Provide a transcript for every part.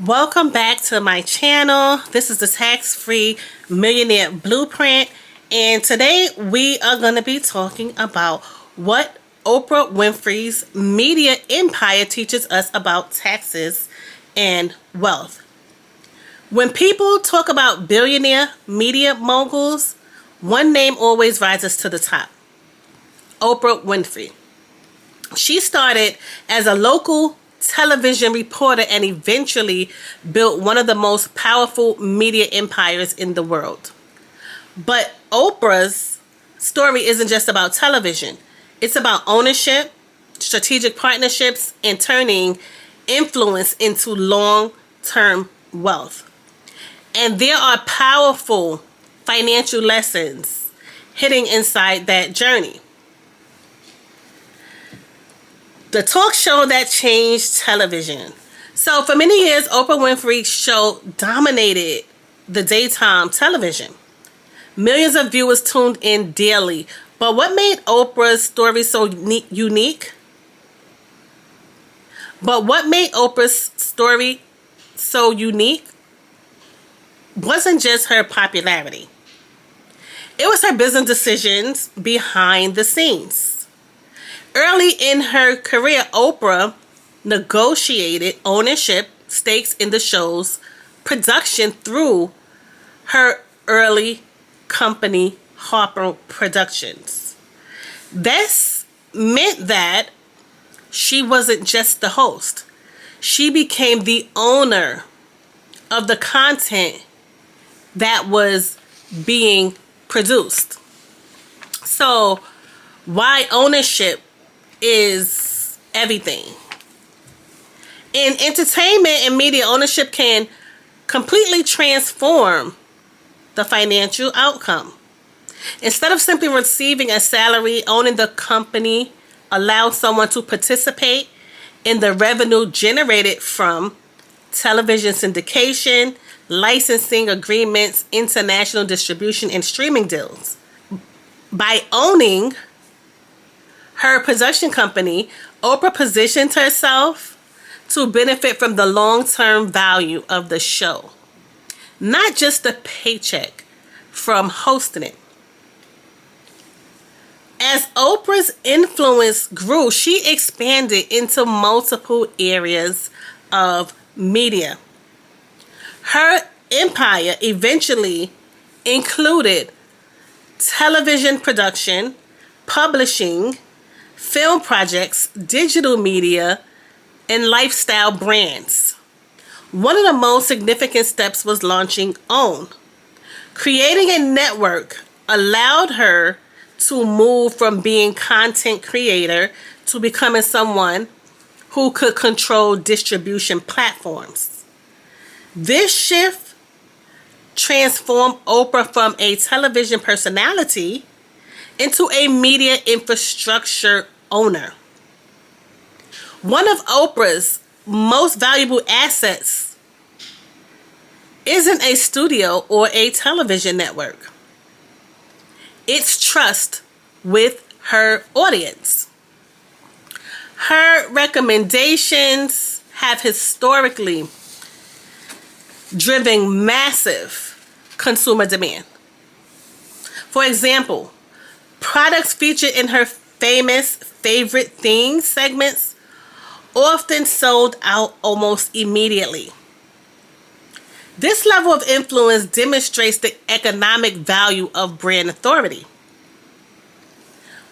Welcome back to my channel. This is the tax-free millionaire blueprint, and today we are going to be talking about what Oprah Winfrey's media empire teaches us about taxes and wealth. When people talk about billionaire media moguls, one name always rises to the top: Oprah Winfrey. She started as a local television reporter and eventually built one of the most powerful media empires in the world. But Oprah's story isn't just about television. It's about ownership, strategic partnerships, and turning influence into long-term wealth. And there are powerful financial lessons hidden inside that journey. The talk show that changed television. So for many years, Oprah Winfrey's show dominated the daytime television. Millions of viewers tuned in daily. But what made Oprah's story so unique? Wasn't just her popularity. It was her business decisions behind the scenes. Early in her career, Oprah negotiated ownership stakes in the show's production through her early company, Harper Productions. This meant that she wasn't just the host. She became the owner of the content that was being produced. So, why ownership is everything? In entertainment and media, ownership can completely transform the financial outcome. Instead of simply receiving a salary, owning the company allows someone to participate in the revenue generated from television syndication, licensing agreements, international distribution, and streaming deals. By owning her production company, Oprah positioned herself to benefit from the long-term value of the show, not just the paycheck from hosting it. As Oprah's influence grew, she expanded into multiple areas of media. Her empire eventually included television production, publishing, film projects, digital media, and lifestyle brands. One of the most significant steps was launching OWN. Creating a network allowed her to move from being content creator to becoming someone who could control distribution platforms. This shift transformed Oprah from a television personality into a media infrastructure owner. One of Oprah's most valuable assets isn't a studio or a television network. It's trust with her audience. Her recommendations have historically driven massive consumer demand. For example, products featured in her famous favorite things segments often sold out almost immediately. This level of influence demonstrates the economic value of brand authority.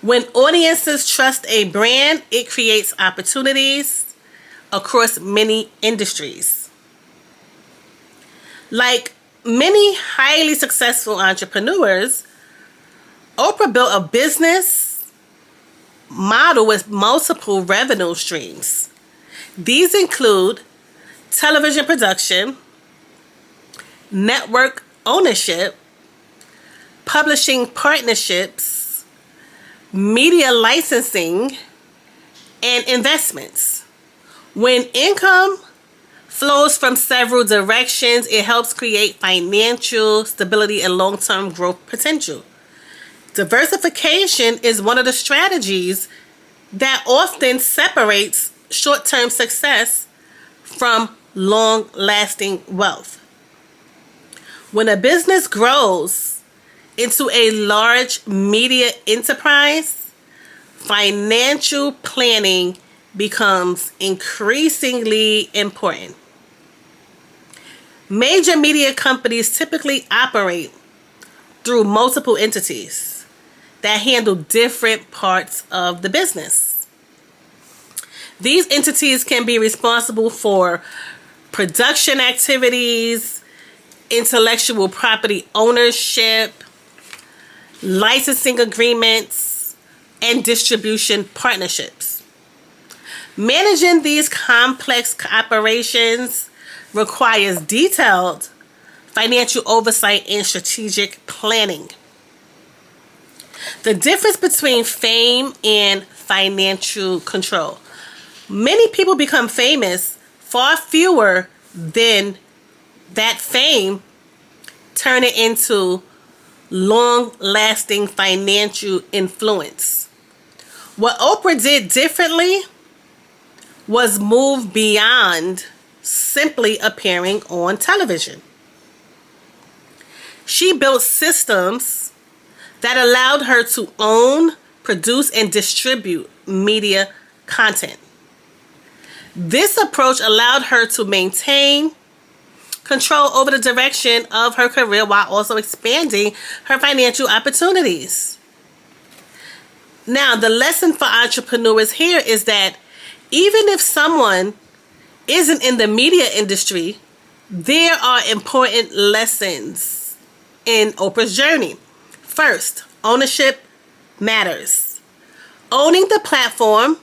When audiences trust a brand, it creates opportunities across many industries. Like many highly successful entrepreneurs, Oprah built a business model with multiple revenue streams. These include television production, network ownership, publishing partnerships, media licensing, and investments. When income flows from several directions, it helps create financial stability and long-term growth potential. Diversification is one of the strategies that often separates short-term success from long-lasting wealth. When a business grows into a large media enterprise, financial planning becomes increasingly important. Major media companies typically operate through multiple entities that handle different parts of the business. These entities can be responsible for production activities, intellectual property ownership, licensing agreements, and distribution partnerships. Managing these complex operations requires detailed financial oversight and strategic planning. The difference between fame and financial control. Many people become famous, far fewer than that fame turn it into long-lasting financial influence. What Oprah did differently was move beyond simply appearing on television. She built systems that allowed her to own, produce, and distribute media content. This approach allowed her to maintain control over the direction of her career while also expanding her financial opportunities. Now, the lesson for entrepreneurs here is that even if someone isn't in the media industry, there are important lessons in Oprah's journey. First, ownership matters. Owning the platform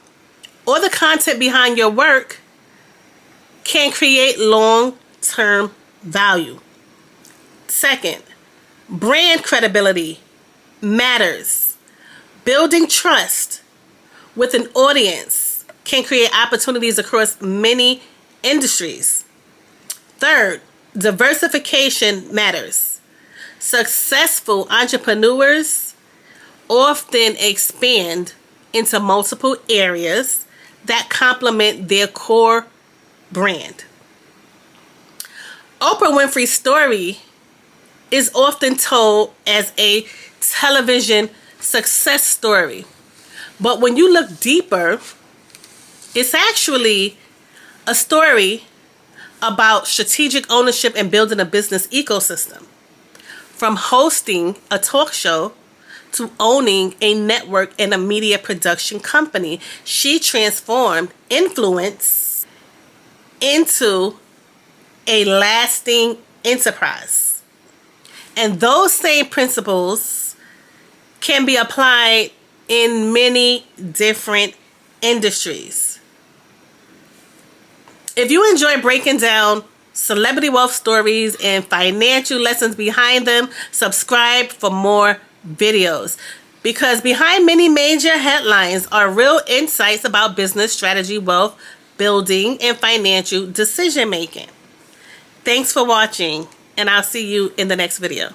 or the content behind your work can create long-term value. Second, brand credibility matters. Building trust with an audience can create opportunities across many industries. Third, diversification matters. Successful entrepreneurs often expand into multiple areas that complement their core brand. Oprah Winfrey's story is often told as a television success story. But when you look deeper, it's actually a story about strategic ownership and building a business ecosystem. From hosting a talk show to owning a network and a media production company, she transformed influence into a lasting enterprise. And those same principles can be applied in many different industries. If you enjoy breaking down celebrity wealth stories and financial lessons behind them, subscribe for more videos. Because behind many major headlines are real insights about business strategy, wealth building, and financial decision making. Thanks for watching, and I'll see you in the next video.